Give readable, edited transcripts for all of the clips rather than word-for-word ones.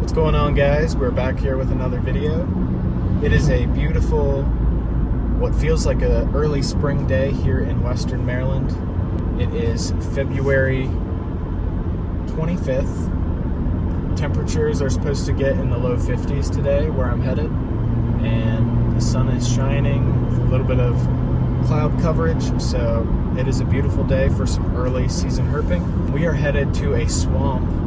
What's going on, guys? We're back here with another video. It is a beautiful, what feels like an early spring day here in Western Maryland. It is February 25th. Temperatures are supposed to get in the low 50s today where I'm headed, and the sun is shining with a little bit of cloud coverage, so it is a beautiful day for some early season herping. We are headed to a swamp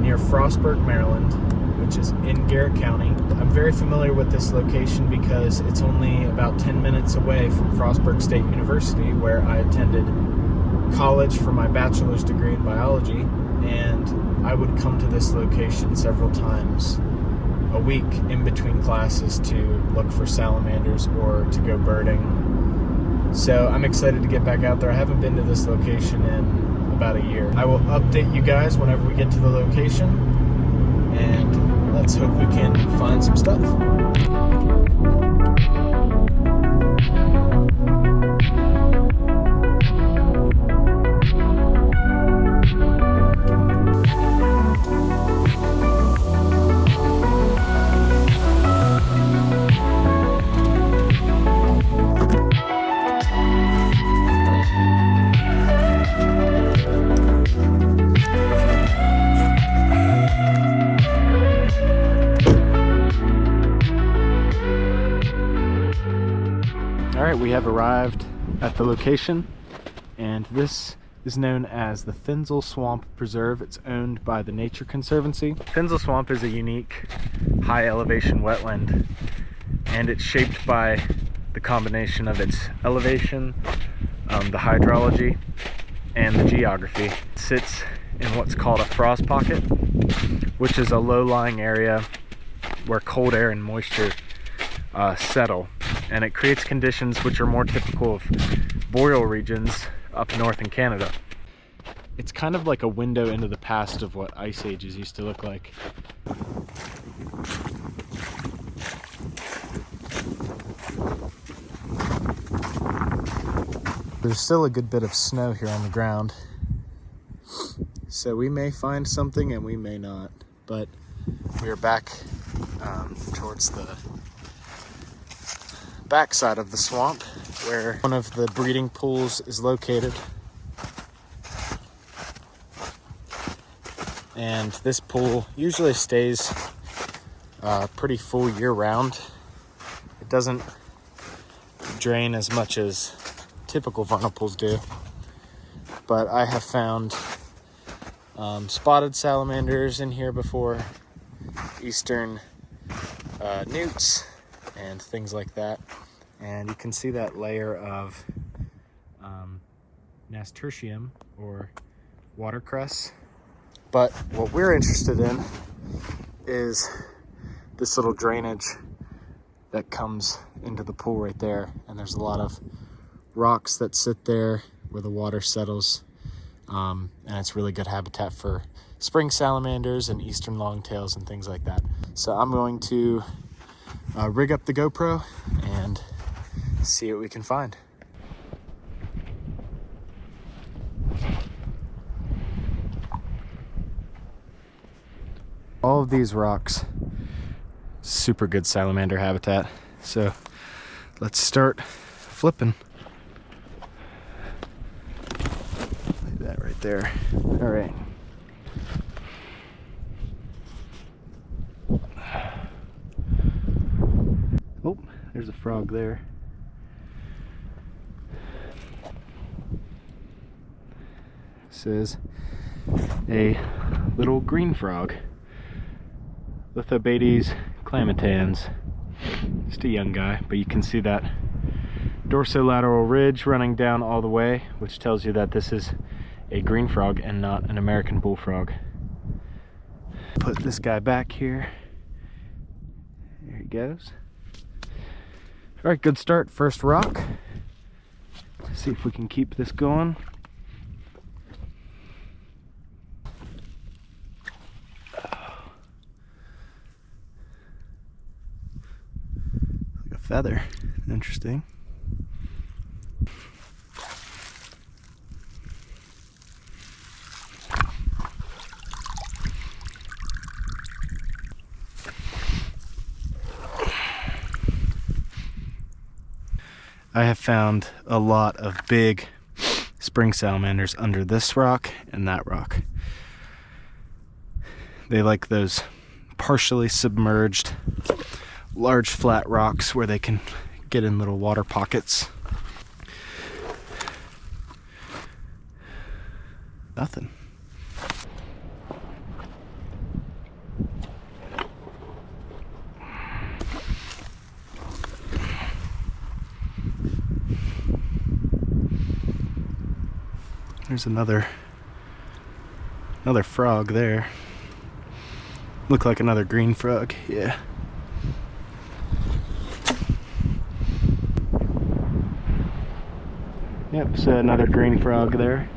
near Frostburg, Maryland, which is in Garrett County. I'm very familiar with this location because it's only about 10 minutes away from Frostburg State University, where I attended college for my bachelor's degree in biology, and I would come to this location several times a week in between classes to look for salamanders or to go birding. So I'm excited to get back out there. I haven't been to this location in about a year. I will update you guys whenever we get to the location, and let's hope we can find some stuff. Alright, we have arrived at the location, and this is known as the Finzel Swamp Preserve. It's owned by the Nature Conservancy. Finzel Swamp is a unique high elevation wetland, and it's shaped by the combination of its elevation, the hydrology, and the geography. It sits in what's called a frost pocket, which is a low-lying area where cold air and moisture settle, and it creates conditions which are more typical of boreal regions up north in Canada. It's kind of like a window into the past of what ice ages used to look like. There's still a good bit of snow here on the ground, so we may find something and we may not, but we are back towards the backside of the swamp where one of the breeding pools is located. And this pool usually stays pretty full year round. It doesn't drain as much as typical vernal pools do, but I have found spotted salamanders in here before, Eastern Newts, and things like that. And you can see that layer of nasturtium or watercress. But what we're interested in is this little drainage that comes into the pool right there. And there's a lot of rocks that sit there where the water settles. And it's really good habitat for spring salamanders and eastern longtails and things like that. So I'm going to rig up the GoPro and see what we can find. All of these rocks, super good salamander habitat. So let's start flipping. Like that right there. All right. Oh, there's a frog there. This is a little green frog, Lithobates clamitans. Just a young guy, but you can see that dorsolateral ridge running down all the way, which tells you that this is a green frog and not an American bullfrog. Put this guy back here. There he goes. All right, good start. First rock. Let's see if we can keep this going. Like a feather. Interesting. I have found a lot of big spring salamanders under this rock and that rock. They like those partially submerged large flat rocks where they can get in little water pockets. Nothing. There's another frog there. Look like another green frog, yeah. Yep, so another green frog there.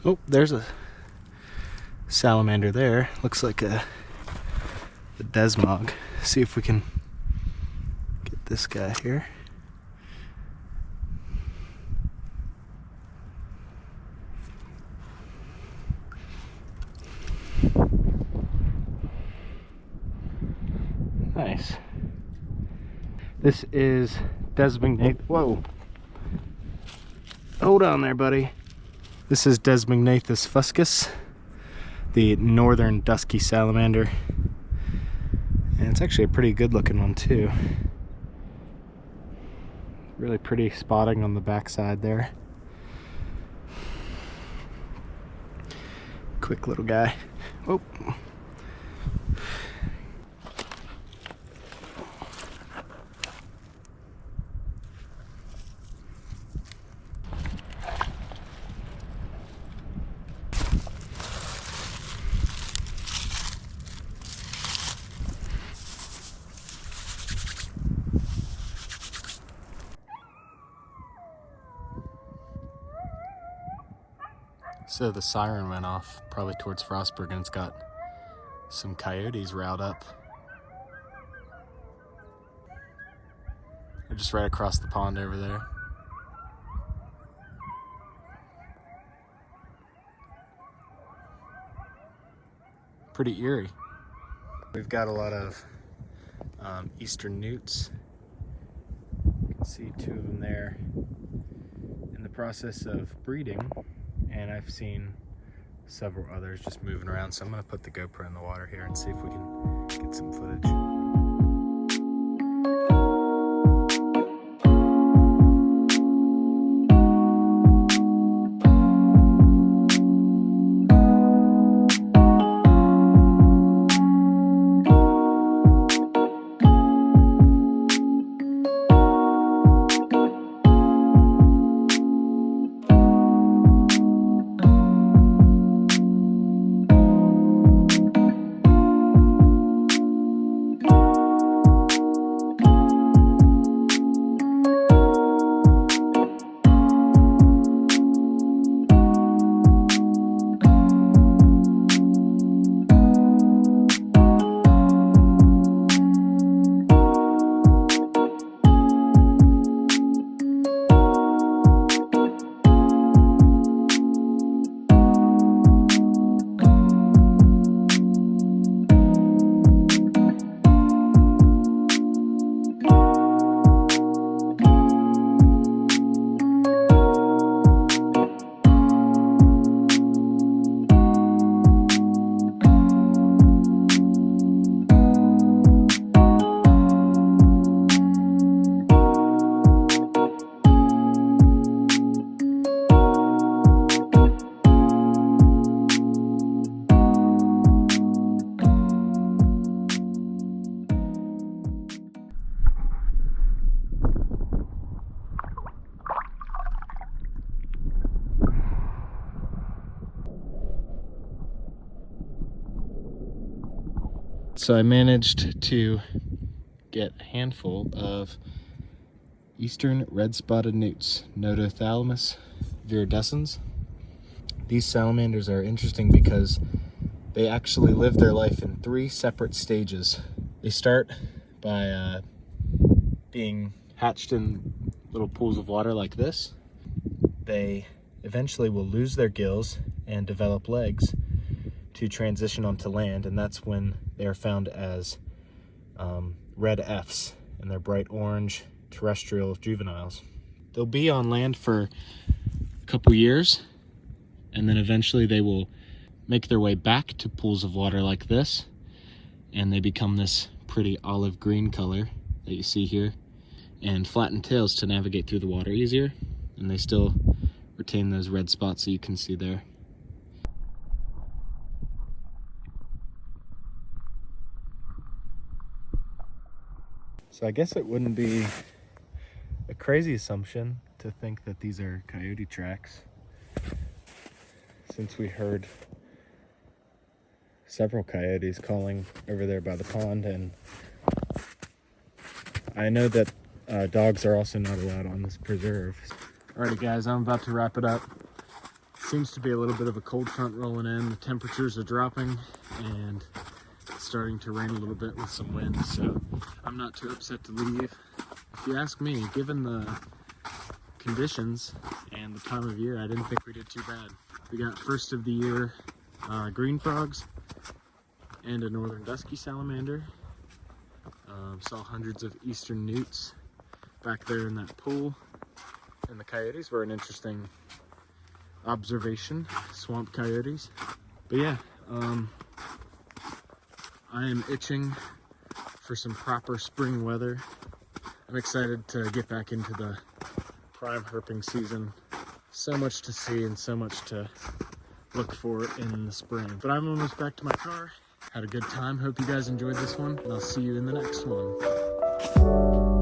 Oh, there's a salamander there. Looks like the desmog. See if we can get this guy here. Nice. This is Desmognathus. Whoa. Hold on there, buddy. This is Desmognathus fuscus, the northern dusky salamander. And it's actually a pretty good looking one too. Really pretty spotting on the backside there. Quick little guy. Oh. So the siren went off, probably towards Frostburg, and it's got some coyotes riled up. They're just right across the pond over there. Pretty eerie. We've got a lot of Eastern Newts. You can see two of them there in the process of breeding. And I've seen several others just moving around, so I'm going to put the GoPro in the water here and see if we can get some footage. So I managed to get a handful of Eastern red-spotted newts, Notothalamus viridescens. These salamanders are interesting because they actually live their life in 3 separate stages. They start by being hatched in little pools of water like this. They eventually will lose their gills and develop legs to transition onto land, and that's when they are found as red Fs, and they're bright orange terrestrial juveniles. They'll be on land for a couple years, and then eventually they will make their way back to pools of water like this, and they become this pretty olive green color that you see here, and flatten tails to navigate through the water easier, and they still retain those red spots that you can see there. So I guess it wouldn't be a crazy assumption to think that these are coyote tracks, since we heard several coyotes calling over there by the pond, and I know that dogs are also not allowed on this preserve. Alrighty guys, I'm about to wrap it up. Seems to be a little bit of a cold front rolling in. The temperatures are dropping and it's starting to rain a little bit with some wind, so I'm not too upset to leave. If you ask me, given the conditions and the time of year, I didn't think we did too bad. We got first of the year green frogs and a northern dusky salamander. Saw hundreds of Eastern Newts back there in that pool. And the coyotes were an interesting observation, swamp coyotes. But yeah, I am itching for some proper spring weather. I'm excited to get back into the prime herping season. So much to see and so much to look for in the spring. But I'm almost back to my car. Had a good time. Hope you guys enjoyed this one, and I'll see you in the next one.